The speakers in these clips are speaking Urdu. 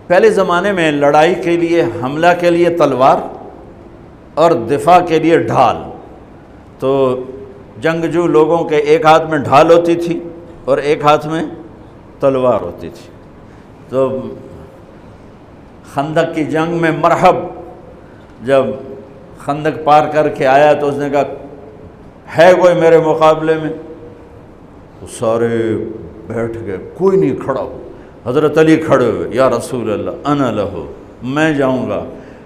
پہلے زمانے میں لڑائی کے لیے، حملہ کے لیے تلوار اور دفاع کے لیے ڈھال. تو جنگجو لوگوں کے ایک ہاتھ میں ڈھال ہوتی تھی اور ایک ہاتھ میں تلوار ہوتی تھی. تو خندق کی جنگ میں مرحب جب خندق پار کر کے آیا تو اس نے کہا ہے کوئی میرے مقابلے میں؟ تو سارے بیٹھ گئے، کوئی نہیں کھڑا ہو. حضرت علی کھڑے ہوئے، یا رسول اللہ انا لہو، میں جاؤں گا.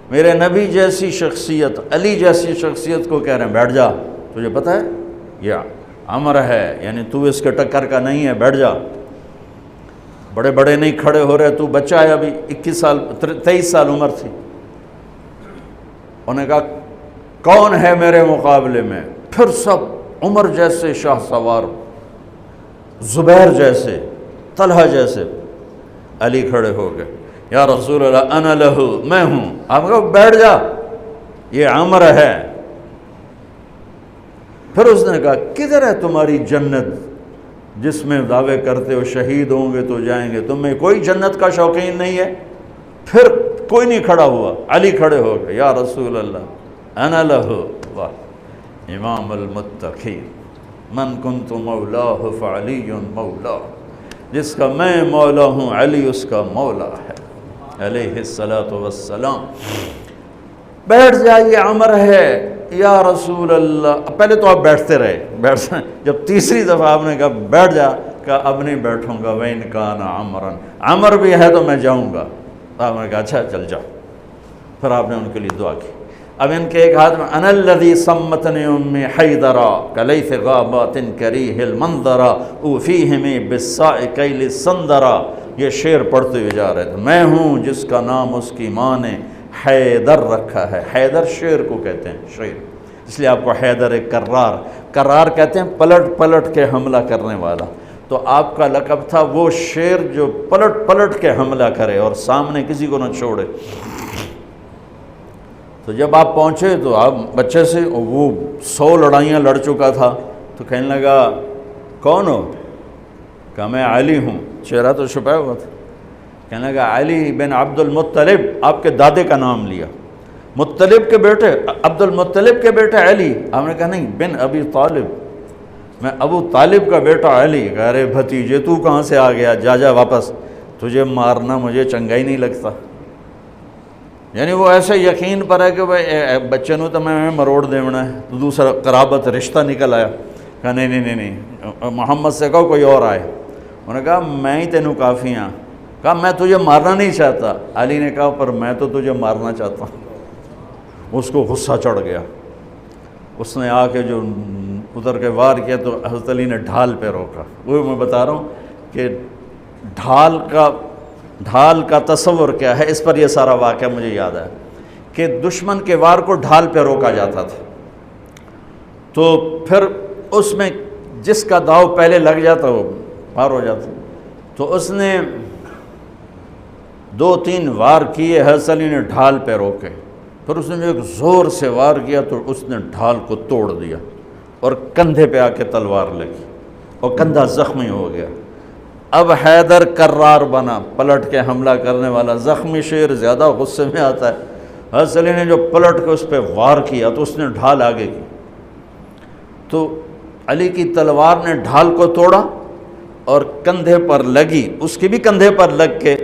میرے نبی جیسی شخصیت، علی جیسی شخصیت کو کہہ رہے ہیں بیٹھ جا، تجھے پتہ ہے یہ امر ہے، یعنی تو اس کے ٹکر کا نہیں ہے، بیٹھ جا. بڑے بڑے نہیں کھڑے ہو رہے، تو بچہ ہے، ابھی 21 سال 23 سال عمر تھی. انہوں نے کہا کون ہے میرے مقابلے میں؟ پھر سب عمر جیسے شاہ سوار، زبیر جیسے، طلحہ جیسے. علی کھڑے ہو گئے، یا رسول اللہ انا لہو، میں ہوں. آپ کہو بیٹھ جا، یہ عمر ہے. پھر اس نے کہا کدھر ہے تمہاری جنت جس میں دعوے کرتے ہو شہید ہوں گے تو جائیں گے، تمہیں کوئی جنت کا شوقین نہیں ہے؟ پھر کوئی نہیں کھڑا ہوا. علی کھڑے ہو گئے، یا رسول اللہ انا لہو. واہ، امام المتقین، من کنت مولاہ فعلی مولا، جس کا میں مولا ہوں علی اس کا مولا ہے علیہ الصلاۃ والسلام. بیٹھ جائیے، عمر ہے یا رسول اللہ. پہلے تو آپ بیٹھتے رہے، جب تیسری دفعہ آپ نے کہا بیٹھ جا، کہا اب نہیں بیٹھوں گا. وَإِنْ كَانَ عَمْرًا، عمر بھی ہے تو میں جاؤں گا. آپ نے کہا اچھا چل جاؤ. پھر آپ نے ان کے لیے دعا کی. اب ان کے ایک ہاتھ میں انا الذی سمتنی امی حیدرا کلیث غابات کریہ المنظرا اوفیہمی بالساء کیل السندرا. یہ شعر پڑھتے ہوئے جا رہے تھے. میں ہوں جس کا نام اس کی ماں نے حیدر رکھا ہے. حیدر شعر کو کہتے ہیں، شعر، اس لیے آپ کو حیدر کرار، کرار کہتے ہیں پلٹ پلٹ کے حملہ کرنے والا. تو آپ کا لقب تھا وہ شعر جو پلٹ پلٹ کے حملہ کرے اور سامنے کسی کو نہ چھوڑے. تو جب آپ پہنچے تو آپ بچے سے، وہ 100 لڑائیاں لڑ چکا تھا، تو کہنے لگا کون ہو؟ کہا میں علی ہوں. چہرہ تو چھپایا ہوا تھا. کہنے لگا علی بن عبد المطلب، آپ کے دادے کا نام لیا. مطلب کے بیٹے، عبد المطلب کے بیٹے علی. آپ نے کہا نہیں، بن ابی طالب، میں ابو طالب کا بیٹا علی. کہہ رہے بھتیجے تو کہاں سے آ گیا؟ جا جا واپس، تجھے مارنا مجھے چنگا ہی نہیں لگتا. یعنی وہ ایسے یقین پر ہے کہ بھائی بچے نو تو میں مروڑ دیونا ہے. تو دوسرا قرابت رشتہ نکل آیا. کہا نہیں، محمد سے کہو کوئی اور آئے. انہوں نے کہا میں ہی تینوں کافی ہاں. کہا میں تجھے مارنا نہیں چاہتا. علی نے کہا پر میں تو تجھے مارنا چاہتا ہوں. اس کو غصہ چڑھ گیا. اس نے آ کے جو ادھر کے وار کیا تو حضرت علی نے ڈھال پہ روکا. وہ میں بتا رہا ہوں کہ ڈھال کا تصور کیا ہے. اس پر یہ سارا واقعہ مجھے یاد ہے کہ دشمن کے وار کو ڈھال پہ روکا جاتا تھا. تو پھر اس میں جس کا داؤ پہلے لگ جاتا وہ پار ہو جاتا. تو اس نے 2-3 وار کیے، حضرت علی نے ڈھال پہ روکے. پھر اس نے جو ایک زور سے وار کیا تو اس نے ڈھال کو توڑ دیا اور کندھے پہ آ کے تلوار لگی اور کندھا زخمی ہو گیا. اب حیدر کرار بنا، پلٹ کے حملہ کرنے والا. زخمی شیر زیادہ غصے میں آتا ہے. حضرت علی نے جو پلٹ کے اس پہ وار کیا تو اس نے ڈھال آگے کی. تو علی کی تلوار نے ڈھال کو توڑا اور کندھے پر لگی. اس کی بھی کندھے پر لگ کے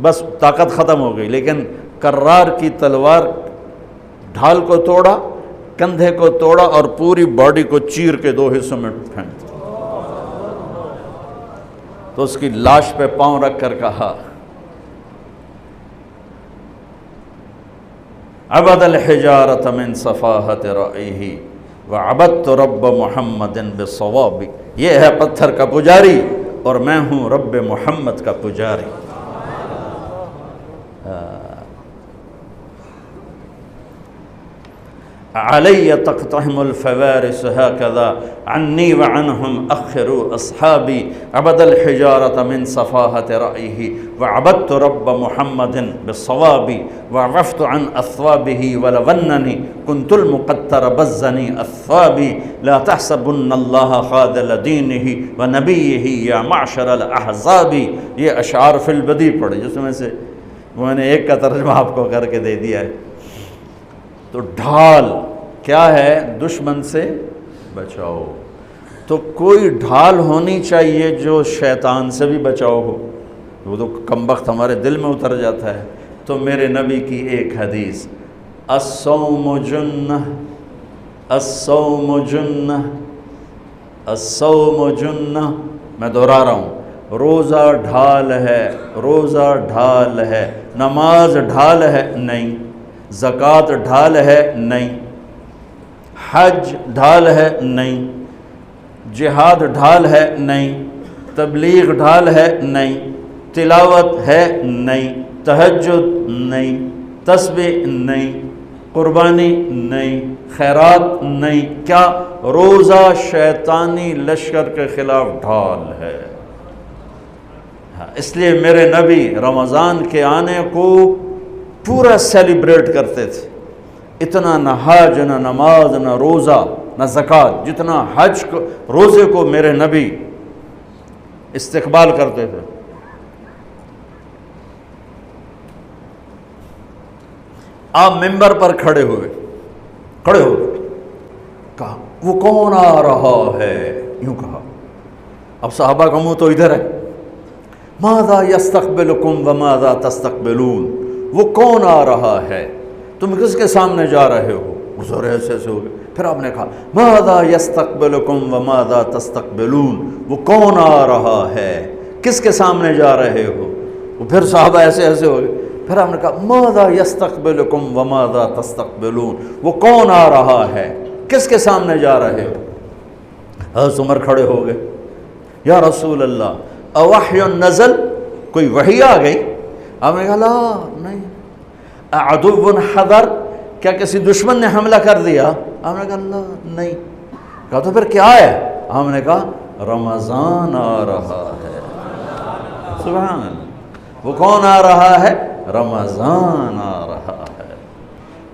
بس طاقت ختم ہو گئی. لیکن کرار کی تلوار ڈھال کو توڑا، کندھے کو توڑا اور پوری باڈی کو چیر کے 2 حصوں میں پھینک دیا. تو اس کی لاش پہ پاؤں رکھ کر کہا عبد الحجارۃ من صفاحت رأیہ وعبدت رب محمد بالصواب. یہ ہے پتھر کا پجاری اور میں ہوں رب محمد کا پجاری. علی تقتحم الفوارس هكذا عني وعنهم أخروا أصحابي عبد الحجارة من صفاحة رأيه وعبدت رب محمد بالصواب وعفت عن أثوابه ولونني كنت المقتر بزني أثوابي لا تحسبن الله خاذل دينه ونبيه يا معشر الأحزاب. یہ اشعار فی البدی پڑھے جس میں سے میں نے ایک کا ترجمہ آپ کو کر کے دے دیا ہے۔ تو ڈھال کیا ہے؟ دشمن سے بچاؤ۔ تو کوئی ڈھال ہونی چاہیے جو شیطان سے بھی بچاؤ ہو، وہ تو کم بخت ہمارے دل میں اتر جاتا ہے۔ تو میرے نبی کی ایک حدیث، الصوم جنہ، الصوم جنہ، الصوم جنہ، میں دہرا رہا ہوں، روزہ ڈھال ہے، روزہ ڈھال ہے۔ نماز ڈھال ہے؟ نہیں۔ زکوٰۃ ڈھال ہے؟ نہیں۔ حج ڈھال ہے؟ نہیں۔ جہاد ڈھال ہے؟ نہیں۔ تبلیغ ڈھال ہے؟ نہیں۔ تلاوت ہے؟ نہیں۔ تہجد نہیں۔ تسبیح نہیں۔ قربانی نہیں۔ خیرات نہیں۔ کیا؟ روزہ شیطانی لشکر کے خلاف ڈھال ہے۔ اس لیے میرے نبی رمضان کے آنے کو پورا سیلیبریٹ کرتے تھے۔ اتنا نہ حج، نہ نماز، نہ روزہ، نہ زکوٰۃ، جتنا حج کو، روزے کو میرے نبی استقبال کرتے تھے۔ آپ ممبر پر کھڑے ہو کہا وہ کون آ رہا ہے؟ یوں کہا۔ اب صحابہ کا منہ تو ادھر ہے، ماذا یستقبلکم وماذا تستقبلون، وہ کون آ رہا ہے، تم کس کے سامنے جا رہے ہو؟ حضور ایسے ہو گئے۔ پھر آپ نے کہا ماذا یستقبلکم وماذا تستقبلون، وہ کون آ رہا ہے، کس کے سامنے جا رہے ہو؟ وہ پھر صحابہ ایسے ہو گئے۔ پھر آپ نے کہا ماذا یستقبلکم وماذا تستقبلون، وہ کون آ رہا ہے، کس کے سامنے جا رہے ہو؟ حضرت عمر کھڑے ہو گئے، یا رسول اللہ اوحی نزل، کوئی وحی آ گئی؟ آپ نے کہا لا نہیں۔ اعدو حضر، کیا کسی دشمن نے حملہ کر دیا؟ آپ نے کہا لا نہیں۔ کہا تو پھر کیا ہے؟ آپ نے کہا رمضان آ رہا ہے۔ سبحان اللہ، وہ کون آ رہا ہے؟ رمضان آ رہا ہے۔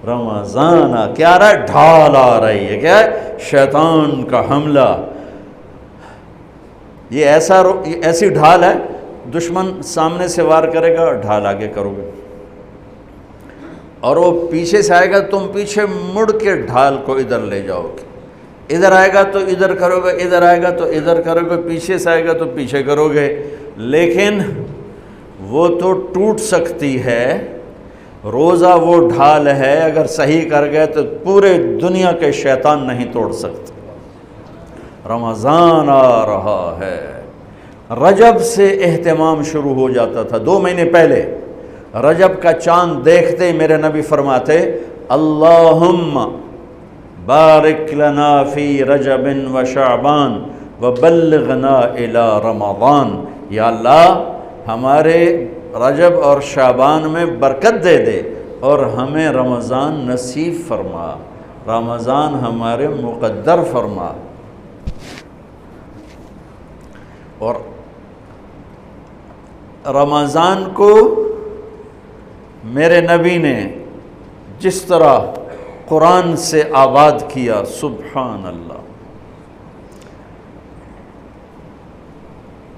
رمضان کیا آ رہا ہے؟ ڈھال آ رہی ہے۔ کیا ہے؟ شیطان کا حملہ۔ یہ ایسی ڈھال ہے، دشمن سامنے سے وار کرے گا، ڈھال آگے کرو گے، اور وہ پیچھے سے آئے گا، تم پیچھے مڑ کے ڈھال کو ادھر لے جاؤ گے، ادھر آئے گا تو ادھر کرو گے، ادھر آئے گا تو ادھر کرو گے، پیچھے سے آئے گا تو پیچھے کرو گے، لیکن وہ تو ٹوٹ سکتی ہے۔ روزہ وہ ڈھال ہے، اگر صحیح کر گئے تو پورے دنیا کے شیطان نہیں توڑ سکتے۔ رمضان آ رہا ہے۔ رجب سے اہتمام شروع ہو جاتا تھا، 2 مہینے پہلے رجب کا چاند دیکھتے میرے نبی فرماتے اللہم بارک لنا فی رجب و شعبان وبلغنا الی رمضان، یا اللہ ہمارے رجب اور شعبان میں برکت دے دے اور ہمیں رمضان نصیب فرما، رمضان ہمارے مقدر فرما۔ اور رمضان کو میرے نبی نے جس طرح قرآن سے آباد کیا، سبحان اللہ،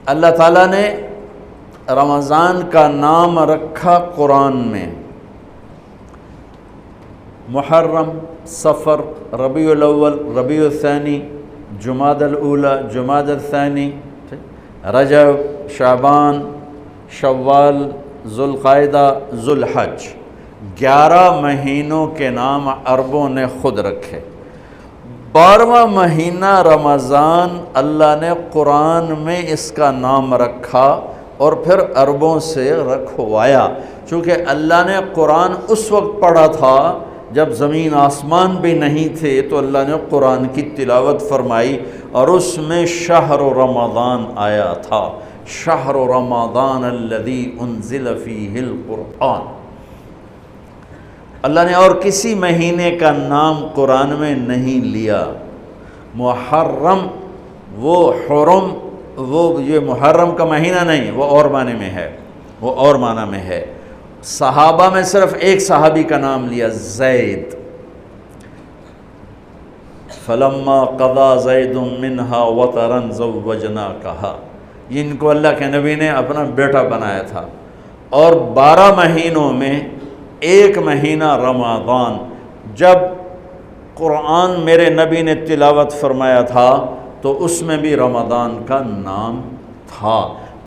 اللہ تعالیٰ نے رمضان کا نام رکھا قرآن میں، محرم، صفر، ربیع الاول، ربیع الثانی، جمادی الاولی، جمادی الثانی، رجب، شعبان، شوال، ذوالقعدہ، ذوالحج، 11 مہینوں کے نام عربوں نے خود رکھے۔ 12واں مہینہ رمضان اللہ نے قرآن میں اس کا نام رکھا اور پھر عربوں سے رکھوایا، چونکہ اللہ نے قرآن اس وقت پڑھا تھا جب زمین آسمان بھی نہیں تھے، تو اللہ نے قرآن کی تلاوت فرمائی اور اس میں شہر رمضان آیا تھا، شہر رمضان الذی انزل فیہ القرآن۔ اللہ نے اور کسی مہینے کا نام قرآن میں نہیں لیا۔ محرم، وہ حرم، وہ یہ محرم کا مہینہ نہیں، وہ اور معنی میں ہے، وہ اور معنی میں ہے۔ صحابہ میں صرف ایک صحابی کا نام لیا، زید، فلما قضا زید منہا وطرا زوجناکہا، جن کو اللہ کے نبی نے اپنا بیٹا بنایا تھا، اور 12 مہینوں میں ایک مہینہ رمضان، جب قرآن میرے نبی نے تلاوت فرمایا تھا تو اس میں بھی رمضان کا نام تھا۔